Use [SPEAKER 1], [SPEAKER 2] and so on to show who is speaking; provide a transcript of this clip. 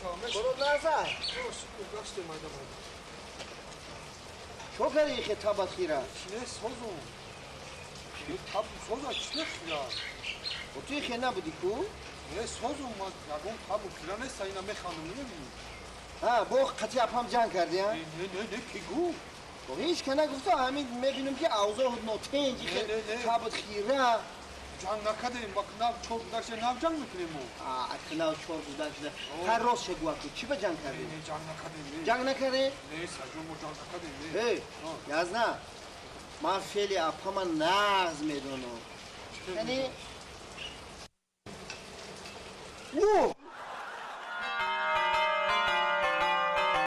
[SPEAKER 1] برو نزد چو کاری که تابت خیره
[SPEAKER 2] چیه سازم تاب سازم چیه خیره
[SPEAKER 1] و توی خیره نبودی کو؟
[SPEAKER 2] نه سازم من یکم تابو خیره نیست اینا میخوانم نمیدونم
[SPEAKER 1] ها با قطعی اپام جنگ کردی ها؟
[SPEAKER 2] نه کی گو
[SPEAKER 1] و هیچ که نگفته همین میبینم که اوضاع نوتنجی که تابت خیره
[SPEAKER 2] جنگ نکردیم با کنار چور بودکش نام جنگ میکنیم
[SPEAKER 1] کنار چور بودکش هر روز شگو اکو چی به جنگ کردی؟
[SPEAKER 2] نه جنگ نکردیم
[SPEAKER 1] جنگ نکردی؟
[SPEAKER 2] نه سازم ما جنگ نکردیم
[SPEAKER 1] هی یازنا من فعلی اپام نغز میدونم یعنی اوه